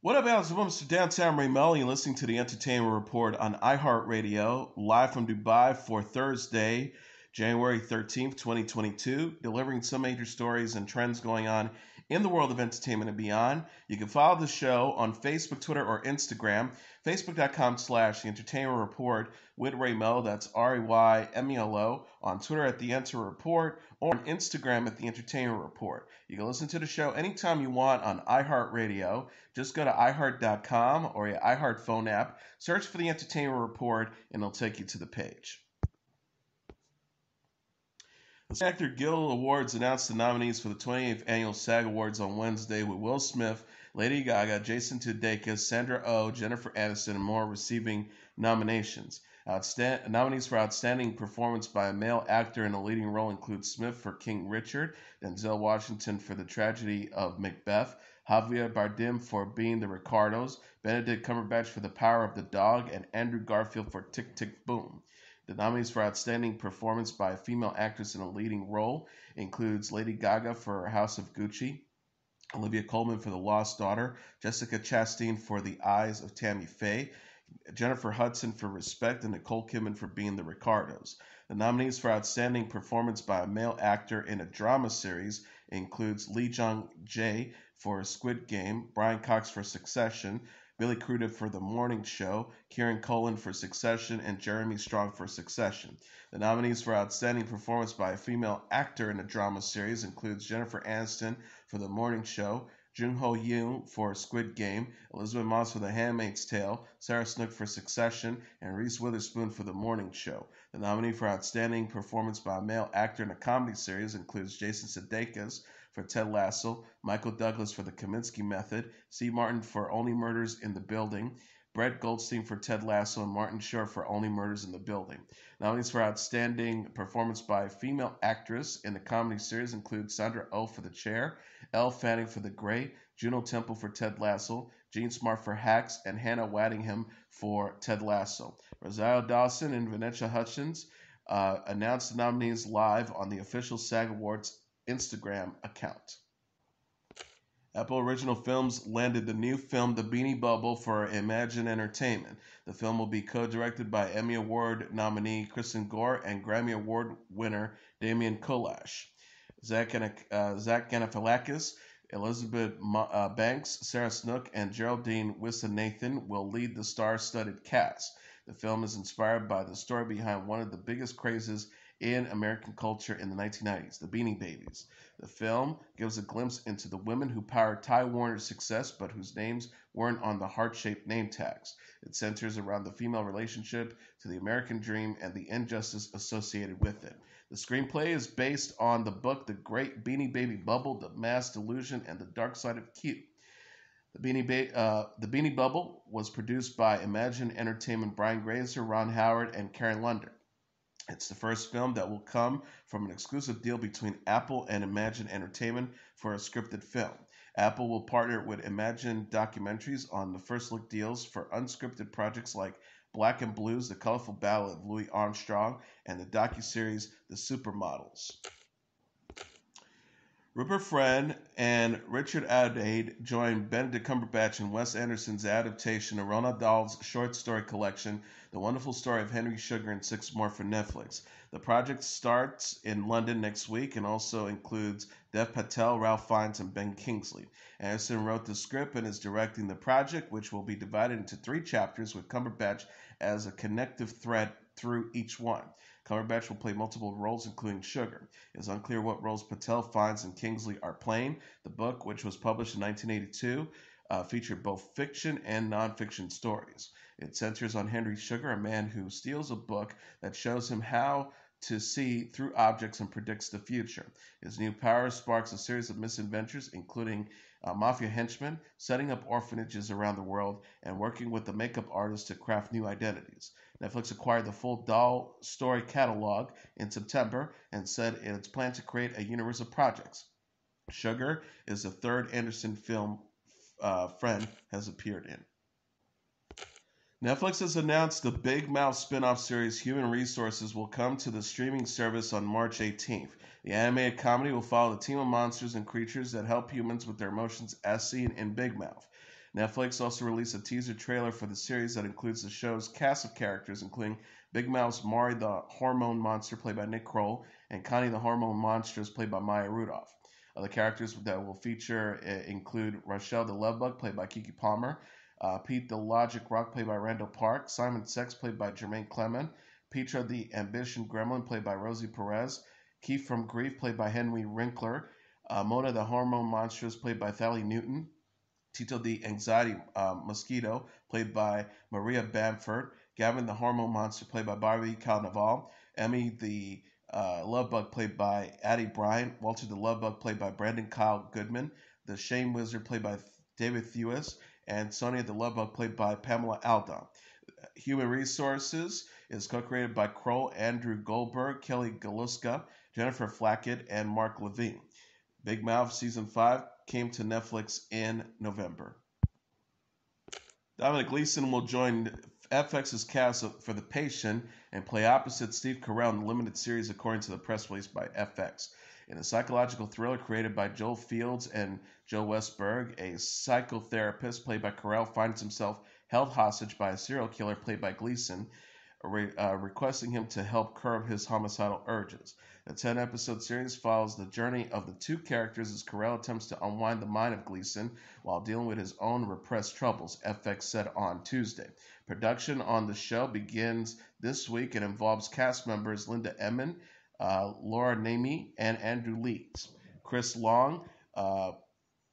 What up, Alex? Welcome to Downtown Melo. You're listening to the Entertainment Report on iHeartRadio, live from Dubai for Thursday, January 13th, 2022, delivering some major stories and trends going on in the world of entertainment and beyond. You can follow the show on Facebook, Twitter, or Instagram. Facebook.com/The Entertainment Report with Ray Melo. That's RAYMELO. On Twitter at The Enter Report, or on Instagram at The Entertainment Report. You can listen to the show anytime you want on iHeartRadio. Just go to iHeart.com or your iHeart phone app, search for The Entertainment Report, and it'll take you to the page. The Actor Guild Awards announced the nominees for the 28th Annual SAG Awards on Wednesday, with Will Smith, Lady Gaga, Jason Sudeikis, Sandra Oh, Jennifer Aniston, and more receiving nominations. Nominees for Outstanding Performance by a Male Actor in a Leading Role include Smith for King Richard, Denzel Washington for The Tragedy of Macbeth, Javier Bardem for Being the Ricardos, Benedict Cumberbatch for The Power of the Dog, and Andrew Garfield for Tick, Tick, Boom. The nominees for Outstanding Performance by a Female Actress in a Leading Role includes Lady Gaga for House of Gucci, Olivia Colman for The Lost Daughter, Jessica Chastain for The Eyes of Tammy Faye, Jennifer Hudson for Respect, and Nicole Kidman for Being the Ricardos. The nominees for Outstanding Performance by a Male Actor in a Drama Series includes Lee Jung-jae for Squid Game, Brian Cox for Succession, Billy Crudup for The Morning Show, Kieran Culkin for Succession, and Jeremy Strong for Succession. The nominees for Outstanding Performance by a Female Actor in a Drama Series includes Jennifer Aniston for The Morning Show, Jung Ho Yoon for Squid Game, Elizabeth Moss for The Handmaid's Tale, Sarah Snook for Succession, and Reese Witherspoon for The Morning Show. The nominee for Outstanding Performance by a Male Actor in a Comedy Series includes Jason Sudeikis for Ted Lasso, Michael Douglas for The Kominsky Method, Steve Martin for Only Murders in the Building, Brett Goldstein for Ted Lasso, and Martin Short for Only Murders in the Building. Nominees for Outstanding Performance by a Female Actress in a Comedy Series include Sandra Oh for The Chair, Elle Fanning for The Great, Juno Temple for Ted Lasso, Jean Smart for Hacks, and Hannah Waddingham for Ted Lasso. Rosario Dawson and Vanessa Hudgens announced the nominees live on the official SAG Awards Instagram account. Apple Original Films landed the new film The Beanie Bubble for Imagine Entertainment. The film will be co-directed by Emmy Award nominee Kristen Gore and Grammy Award winner Damian Kolash. Zach Galifianakis, Elizabeth Banks, Sarah Snook, and Geraldine Wissanathan will lead the star-studded cast. The film is inspired by the story behind one of the biggest crazes in American culture in the 1990s, the Beanie Babies. The film gives a glimpse into the women who powered Ty Warner's success, but whose names weren't on the heart-shaped name tags. It centers around the female relationship to the American dream and the injustice associated with it. The screenplay is based on the book The Great Beanie Baby Bubble, The Mass Delusion, and the Dark Side of Q. The Beanie Bubble was produced by Imagine Entertainment Brian Grazer, Ron Howard, and Karen Lunder. It's the first film that will come from an exclusive deal between Apple and Imagine Entertainment for a scripted film. Apple will partner with Imagine Documentaries on the first look deals for unscripted projects like Black and Blues, The Colorful Ballad of Louis Armstrong, and the docuseries The Supermodels. Rupert Friend and Richard Ayoade joined Benedict Cumberbatch in Wes Anderson's adaptation of Roald Dahl's short story collection, The Wonderful Story of Henry Sugar and Six More for Netflix. The project starts in London next week and also includes Dev Patel, Ralph Fiennes, and Ben Kingsley. Anderson wrote the script and is directing the project, which will be divided into 3 chapters with Cumberbatch as a connective thread through each one. Cumberbatch will play multiple roles, including Sugar. It is unclear what roles Patel, Fiennes, and Kingsley are playing. The book, which was published in 1982, featured both fiction and nonfiction stories. It centers on Henry Sugar, a man who steals a book that shows him how to see through objects and predicts the future. His new power sparks a series of misadventures, including mafia henchmen, setting up orphanages around the world, and working with the makeup artist to craft new identities. Netflix acquired the full Dahl story catalog in September and said it's planned to create a universe of projects. Sugar is the third Anderson film Friend has appeared in. Netflix has announced the Big Mouth spinoff series Human Resources will come to the streaming service on March 18th. The animated comedy will follow the team of monsters and creatures that help humans with their emotions as seen in Big Mouth. Netflix also released a teaser trailer for the series that includes the show's cast of characters, including Big Mouth's Maury the Hormone Monster, played by Nick Kroll, and Connie the Hormone Monstrous, played by Maya Rudolph. Other characters that will feature include Rochelle the Lovebug, played by Keke Palmer, Pete the Logic Rock, played by Randall Park, Simon Sex, played by Jermaine Clement, Petra the Ambition Gremlin, played by Rosie Perez, Keith from Grief, played by Henry Winkler, Mona the Hormone Monstrous, played by Thali Newton, Tito the Anxiety Mosquito, played by Maria Bamford, Gavin the Hormone Monster, played by Barbie Carnaval, Emmy the Lovebug, played by Addie Bryant, Walter the Lovebug, played by Brandon Kyle Goodman, the Shame Wizard, played by David Thewis, and Sonia the Lovebug, played by Pamela Aldon. Human Resources is co-created by Kroll, Andrew Goldberg, Kelly Galuska, Jennifer Flackett, and Mark Levine. Big Mouth Season 5 came to Netflix in November. Domhnall Gleeson will join FX's cast for The Patient and play opposite Steve Carrell in the limited series, according to the press release by FX. In a psychological thriller created by Joel Fields and Joe Westberg, a psychotherapist played by Carrell finds himself held hostage by a serial killer played by Gleeson, requesting him to help curb his homicidal urges. The 10-episode series follows the journey of the two characters as Carrell attempts to unwind the mind of Gleeson while dealing with his own repressed troubles, FX said on Tuesday. Production on the show begins this week and involves cast members Linda Emmon, Laura Namey, and Andrew Leeds. Chris Long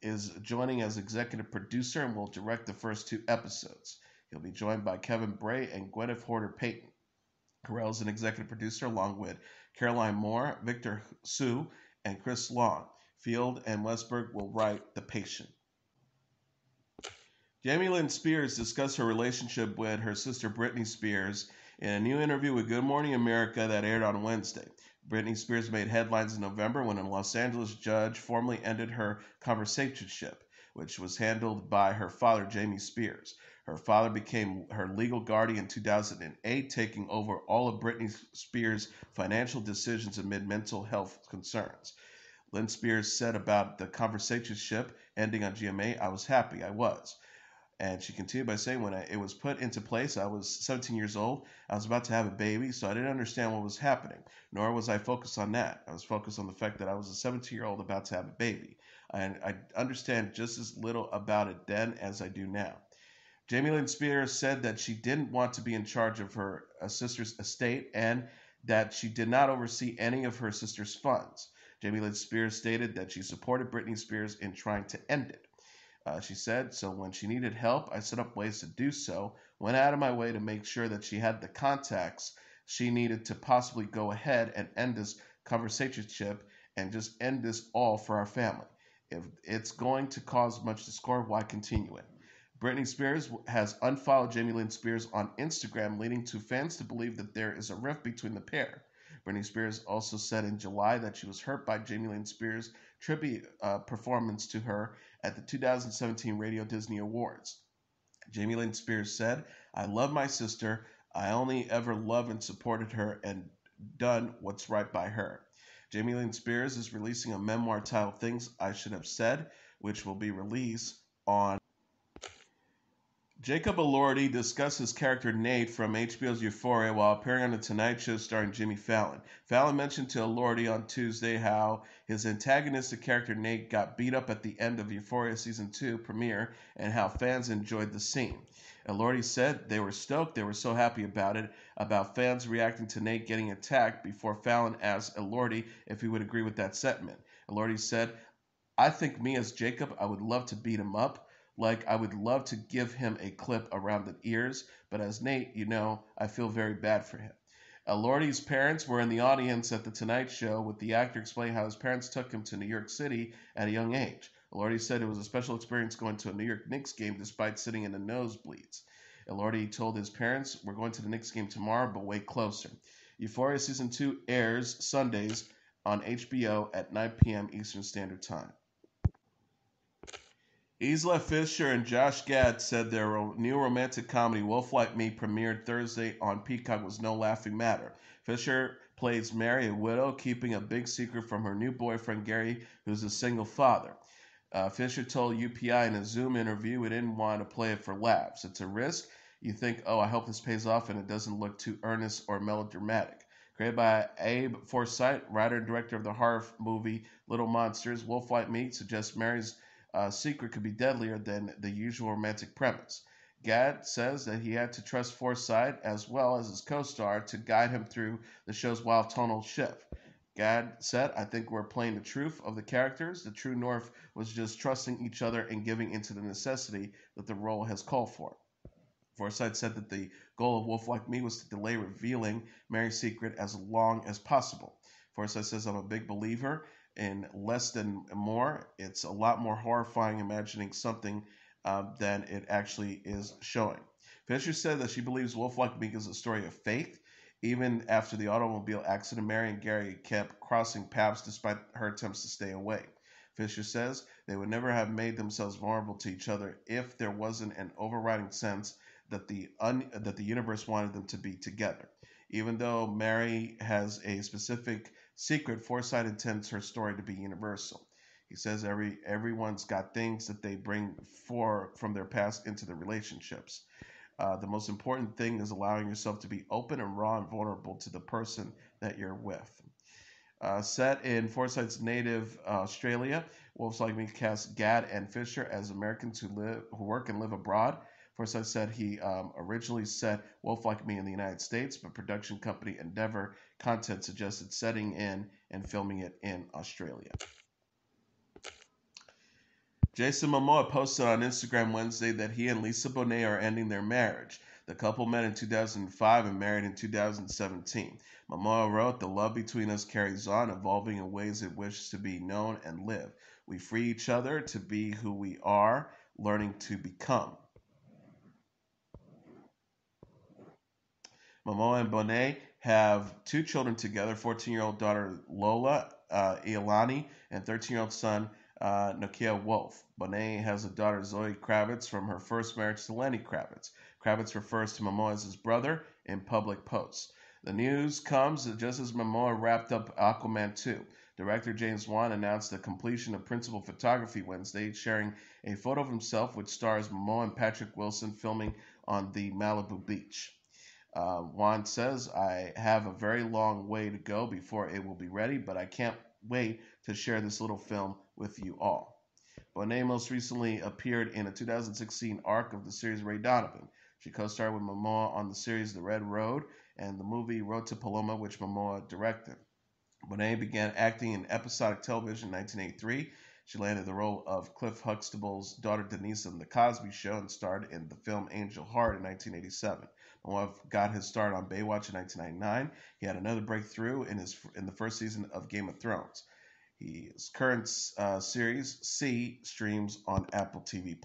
is joining as executive producer and will direct the first 2 episodes. He'll be joined by Kevin Bray and Gwyneth Horder-Payton. Carrell is an executive producer along with Caroline Moore, Victor Sue, and Chris Long. Field and Westberg will write The Patient. Lynn Spears discussed her relationship with her sister Britney Spears in a new interview with Good Morning America that aired on Wednesday. Britney Spears made headlines in November when a Los Angeles judge formally ended her conservatorship, which was handled by her father, Jamie Spears. Her father became her legal guardian in 2008, taking over all of Britney Spears' financial decisions amid mental health concerns. Lynn Spears said about the conservatorship ending on GMA, "I was happy, I was." And she continued by saying, when it was put into place, I was 17 years old. I was about to have a baby, so I didn't understand what was happening, nor was I focused on that. I was focused on the fact that I was a 17-year-old about to have a baby. And I understand just as little about it then as I do now. Lynn Spears said that she didn't want to be in charge of her sister's estate and that she did not oversee any of her sister's funds. Lynn Spears stated that she supported Britney Spears in trying to end it. She said, so when she needed help, I set up ways to do so, went out of my way to make sure that she had the contacts she needed to possibly go ahead and end this conservatorship and just end this all for our family. If it's going to cause much discord, why continue it? Britney Spears has unfollowed Lynn Spears on Instagram, leading to fans to believe that there is a rift between the pair. Britney Spears also said in July that she was hurt by Lynn Spears' tribute performance to her at the 2017 Radio Disney Awards. Lynn Spears said, I love my sister. I only ever loved and supported her and done what's right by her. Lynn Spears is releasing a memoir titled Things I Should Have Said, which will be released on. Jacob Elordi discussed his character Nate from HBO's Euphoria while appearing on The Tonight Show starring Jimmy Fallon. Fallon mentioned to Elordi on Tuesday how his antagonistic character Nate got beat up at the end of Euphoria Season 2 premiere and how fans enjoyed the scene. Elordi said they were stoked, they were so happy about it, about fans reacting to Nate getting attacked before Fallon asked Elordi if he would agree with that sentiment. Elordi said, I think me as Jacob, I would love to beat him up. Like, I would love to give him a clip around the ears, but as Nate, I feel very bad for him. Elordi's parents were in the audience at The Tonight Show, with the actor explaining how his parents took him to New York City at a young age. Elordi said it was a special experience going to a New York Knicks game despite sitting in the nosebleeds. Elordi told his parents, we're going to the Knicks game tomorrow, but way closer. Euphoria Season 2 airs Sundays on HBO at 9 p.m. Eastern Standard Time. Isla Fisher and Josh Gad said their new romantic comedy Wolf Like Me premiered Thursday on Peacock was no laughing matter. Fisher plays Mary, a widow, keeping a big secret from her new boyfriend Gary, who's a single father. Fisher told UPI in a Zoom interview we didn't want to play it for laughs. It's a risk. You think, oh, I hope this pays off and it doesn't look too earnest or melodramatic. Created by Abe Forsyth, writer and director of the horror movie Little Monsters, Wolf Like Me suggests Mary's secret could be deadlier than the usual romantic premise. Gad says that he had to trust Forsyth as well as his co-star to guide him through the show's wild tonal shift. Gad said, I think we're playing the truth of the characters. The true north was just trusting each other and giving into the necessity that the role has called for. Forsyth said that the goal of Wolf Like Me was to delay revealing Mary's secret as long as possible. Forsyth says, I'm a big believer in less than more. It's a lot more horrifying imagining something than it actually is showing. Fisher said that she believes Wolf Like Me is a story of faith. Even after the automobile accident, Mary and Gary kept crossing paths despite her attempts to stay away. Fisher says they would never have made themselves vulnerable to each other if there wasn't an overriding sense that the universe wanted them to be together. Even though Mary has a specific secret, Forsyth intends her story to be universal. He says everyone's got things that they bring from their past into the relationships. The most important thing is allowing yourself to be open and raw and vulnerable to the person that you're with. Set in Forsyth's native Australia, Wolf Like Me cast Gad and Fisher as Americans who work and live abroad. Forsyth said he originally set Wolf Like Me in the United States, but production company Endeavor Content suggested setting in and filming it in Australia. Jason Momoa posted on Instagram Wednesday that he and Lisa Bonet are ending their marriage. The couple met in 2005 and married in 2017. Momoa wrote, the love between us carries on, evolving in ways it wishes to be known and live. We free each other to be who we are, learning to become. Momoa and Bonet have 2 children together, 14-year-old daughter Lola Iolani and 13-year-old son Nokia Wolf. Bonet has a daughter, Zoe Kravitz, from her first marriage to Lenny Kravitz. Kravitz refers to Momoa as his brother in public posts. The news comes just as Momoa wrapped up Aquaman 2. Director James Wan announced the completion of principal photography Wednesday, sharing a photo of himself which stars Momoa and Patrick Wilson filming on the Malibu beach. Wan says, I have a very long way to go before it will be ready, but I can't wait to share this little film with you all. Bonet most recently appeared in a 2016 arc of the series Ray Donovan. She co-starred with Momoa on the series The Red Road and the movie Road to Paloma, which Momoa directed. Bonet began acting in episodic television in 1983. She landed the role of Cliff Huxtable's daughter Denise on The Cosby Show and starred in the film Angel Heart in 1987. Momoa got his start on Baywatch in 1999. He had another breakthrough in the first season of Game of Thrones. His current series, C, streams on Apple TV+.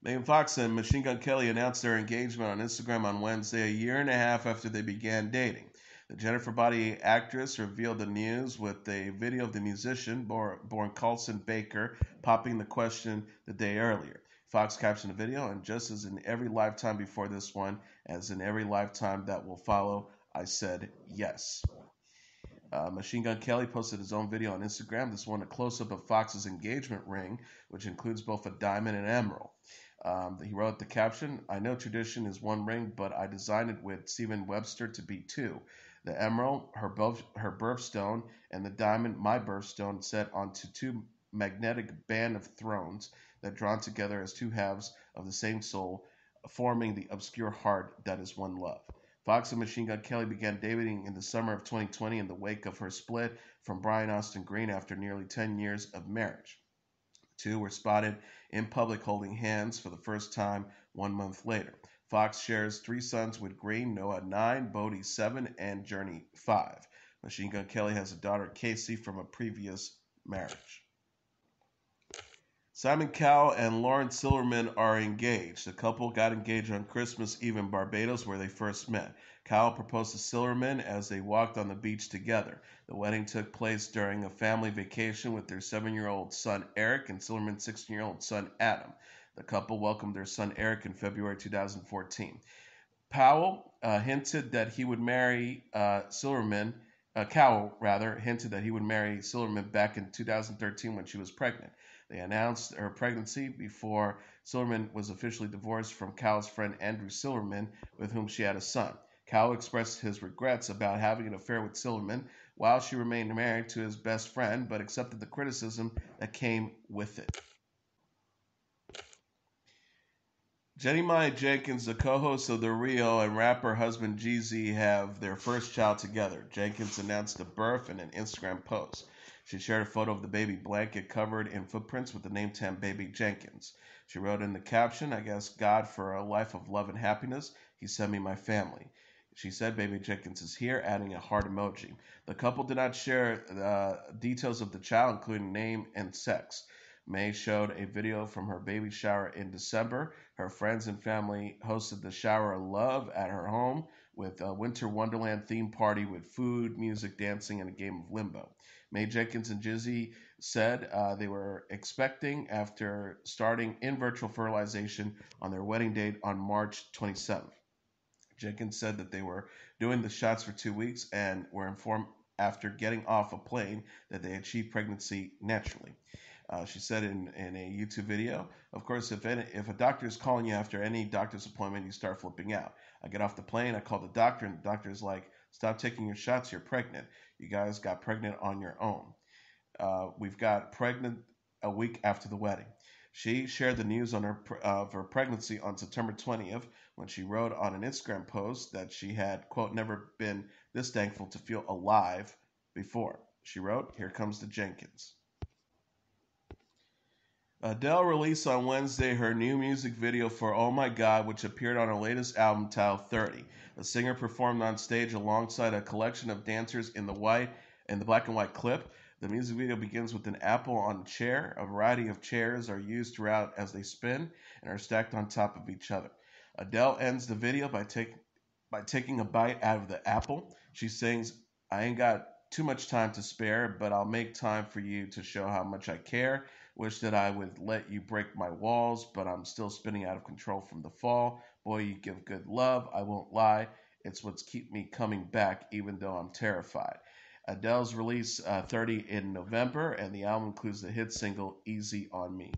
Megan Fox and Machine Gun Kelly announced their engagement on Instagram on Wednesday, a year and a half after they began dating. The Jennifer Body actress revealed the news with a video of the musician, born Carlson Baker, popping the question the day earlier. Fox captioned the video, and just as in every lifetime before this one, as in every lifetime that will follow, I said yes. Machine Gun Kelly posted his own video on Instagram. This one a close-up of Fox's engagement ring, which includes both a diamond and emerald. He wrote the caption, I know tradition is one ring, but I designed it with Stephen Webster to be 2. The emerald, her birthstone, and the diamond, my birthstone, set onto 2 magnetic band of thrones that drawn together as 2 halves of the same soul, forming the obscure heart that is one love. Fox and Machine Gun Kelly began dating in the summer of 2020 in the wake of her split from Brian Austin Green after nearly 10 years of marriage. The 2 were spotted in public holding hands for the first time 1 month later. Fox shares 3 sons with Green, Noah 9, Bodhi 7, and Journey 5. Machine Gun Kelly has a daughter, Casey, from a previous marriage. Simon Cowell and Lauren Silverman are engaged. The couple got engaged on Christmas Eve in Barbados, where they first met. Cowell proposed to Silverman as they walked on the beach together. The wedding took place during a family vacation with their 7-year-old son Eric and Silverman's 16-year-old son Adam. The couple welcomed their son Eric in February 2014. Powell hinted that he would marry Silverman Cowell rather, hinted that he would marry Silverman back in 2013 when she was pregnant. They announced her pregnancy before Silverman was officially divorced from Cowell's friend Andrew Silverman, with whom she had a son. Cowell expressed his regrets about having an affair with Silverman while she remained married to his best friend, but accepted the criticism that came with it. Jeannie Mai Jenkins, the co-host of The Rio, and rapper husband Jeezy have their first child together. Jenkins announced the birth in an Instagram post. She shared a photo of the baby blanket covered in footprints with the name tag Baby Jenkins. She wrote in the caption, "I guess God for a life of love and happiness. He sent me my family." She said Baby Jenkins is here, adding a heart emoji. The couple did not share details of the child, including name and sex. May showed a video from her baby shower in December. Her friends and family hosted the shower of love at her home with a Winter Wonderland themed party with food, music, dancing, and a game of limbo. May Jenkins and Jizzy said they were expecting after starting in virtual fertilization on their wedding date on March 27th. Jenkins said that they were doing the shots for 2 weeks and were informed after getting off a plane that they achieved pregnancy naturally. She said in a YouTube video, "Of course, if a doctor is calling you after any doctor's appointment, you start flipping out. I get off the plane, I call the doctor, and the doctor is like, 'Stop taking your shots, you're pregnant. You guys got pregnant on your own.' We've got pregnant a week after the wedding." She shared the news of her pregnancy on September 20th when she wrote on an Instagram post that she had, quote, "never been this thankful to feel alive before." She wrote, "Here comes the Jenkins." Adele released on Wednesday her new music video for "Oh My God," which appeared on her latest album titled 30. The singer performed on stage alongside a collection of dancers in the black and white clip. The music video begins with an apple on a chair. A variety of chairs are used throughout as they spin and are stacked on top of each other. Adele ends the video by taking a bite out of the apple. She sings, "I ain't got too much time to spare, but I'll make time for you to show how much I care. Wish that I would let you break my walls, but I'm still spinning out of control from the fall. Boy, you give good love, I won't lie. It's what's keep me coming back, even though I'm terrified." Adele's released 30 in November, and the album includes the hit single "Easy on Me."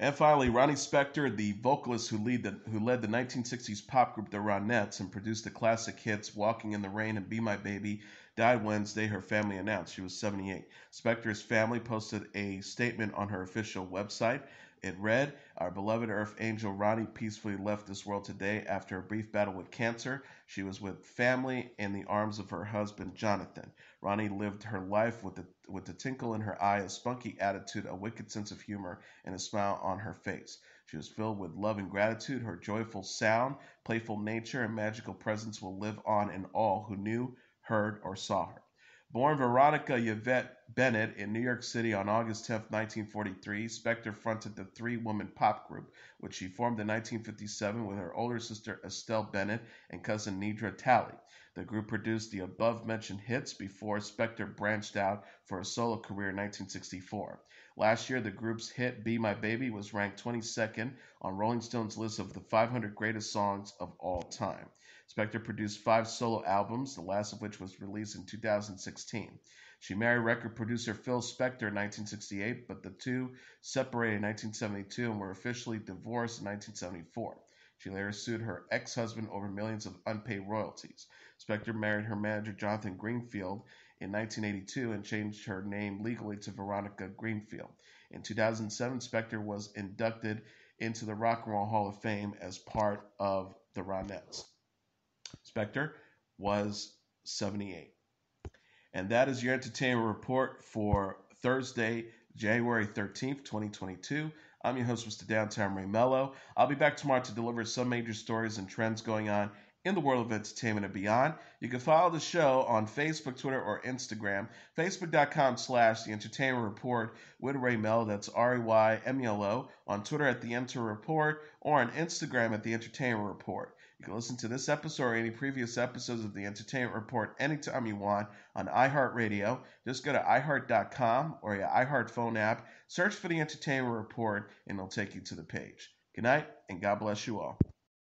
And finally, Ronnie Spector, the vocalist who led the 1960s pop group the Ronettes and produced the classic hits "Walking in the Rain" and "Be My Baby," died Wednesday, her family announced. She was 78. Spector's family posted a statement on her official website. It read, "Our beloved Earth angel Ronnie peacefully left this world today after a brief battle with cancer. She was with family in the arms of her husband, Jonathan. Ronnie lived her life with the twinkle in her eye, a spunky attitude, a wicked sense of humor, and a smile on her face. She was filled with love and gratitude. Her joyful sound, playful nature, and magical presence will live on in all who knew, heard, or saw her." Born Veronica Yvette Bennett in New York City on August 10, 1943, Spector fronted the three-woman pop group, which she formed in 1957 with her older sister Estelle Bennett and cousin Nedra Talley. The group produced the above-mentioned hits before Spector branched out for a solo career in 1964. Last year, the group's hit "Be My Baby" was ranked 22nd on Rolling Stone's list of the 500 greatest songs of all time. Spector produced 5 solo albums, the last of which was released in 2016. She married record producer Phil Spector in 1968, but the two separated in 1972 and were officially divorced in 1974. She later sued her ex-husband over millions of unpaid royalties. Spector married her manager Jonathan Greenfield in 1982 and changed her name legally to Veronica Greenfield. In 2007, Spector was inducted into the Rock and Roll Hall of Fame as part of the Ronettes. Spector was 78. And that is your entertainment report for Thursday, January 13th, 2022. I'm your host, Mr. Downtown Ray Melo. I'll be back tomorrow to deliver some major stories and trends going on in the world of entertainment and beyond. You can follow the show on Facebook, Twitter, or Instagram. Facebook.com/The Entertainment Report with Ray Melo. That's RAYMELO. On Twitter at The Enter Report, or on Instagram at The Entertainment Report. You can listen to this episode or any previous episodes of The Entertainment Report anytime you want on iHeartRadio. Just go to iHeart.com or your iHeart phone app, search for The Entertainment Report, and it'll take you to the page. Good night, and God bless you all.